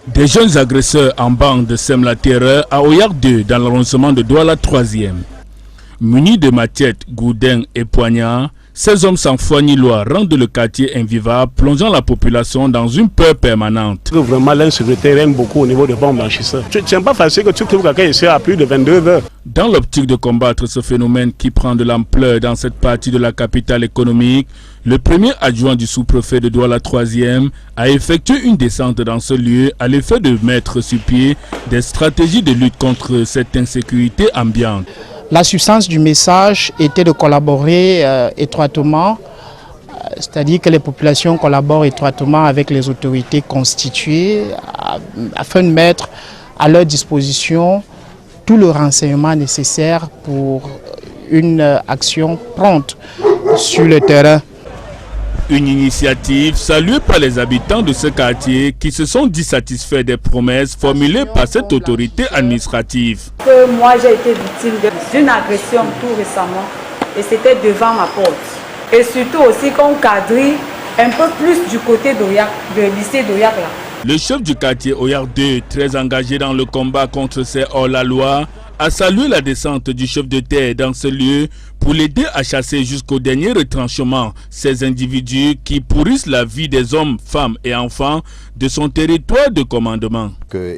Des jeunes agresseurs en bande sèment la terreur à Oyak 2 dans l'arrondissement de Douala 3e. Munis de machettes, gourdins et poignards, ces hommes sans foi ni loi rendent le quartier invivable, plongeant la population dans une peur permanente. Vraiment, l'insécurité règne beaucoup au niveau des bombes blanchisseurs. Ce n'est pas facile que tu trouves quelqu'un ici à plus de 22 heures. Dans l'optique de combattre ce phénomène qui prend de l'ampleur dans cette partie de la capitale économique, le premier adjoint du sous-préfet de Douala 3e a effectué une descente dans ce lieu à l'effet de mettre sur pied des stratégies de lutte contre cette insécurité ambiante. La substance du message était de collaborer étroitement, c'est-à-dire que les populations collaborent étroitement avec les autorités constituées afin de mettre à leur disposition tout le renseignement nécessaire pour une action prompte sur le terrain. Une initiative saluée par les habitants de ce quartier qui se sont dit satisfaits des promesses formulées par cette autorité administrative. Moi j'ai été victime d'une agression tout récemment et c'était devant ma porte. Et surtout aussi qu'on quadrille un peu plus du côté d'Oyak, du lycée d'Oyak là. Le chef du quartier Oyak 2, très engagé dans le combat contre ces hors-la-loi, a salué la descente du chef de terre dans ce lieu pour l'aider à chasser jusqu'au dernier retranchement ces individus qui pourrissent la vie des hommes, femmes et enfants de son territoire de commandement.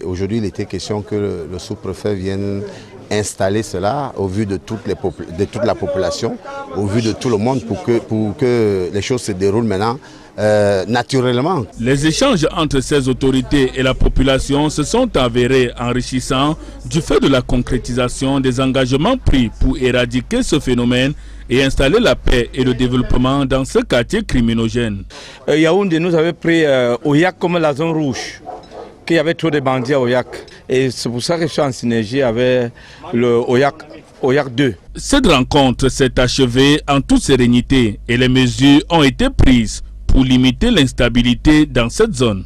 Aujourd'hui, il était question que le sous-préfet vienne installer cela au vu de toute la population, au vu de tout le monde pour que les choses se déroulent maintenant naturellement. Les échanges entre ces autorités et la population se sont avérés enrichissants du fait de la concrétisation des engagements pris pour éradiquer ce phénomène et installer la paix et le développement dans ce quartier criminogène. Yaoundé nous avait pris Oyak comme la zone rouge, qu'il y avait trop de bandits à Oyak. Et c'est pour ça que je suis en synergie avec le Oyak 2. Cette rencontre s'est achevée en toute sérénité et les mesures ont été prises pour limiter l'instabilité dans cette zone.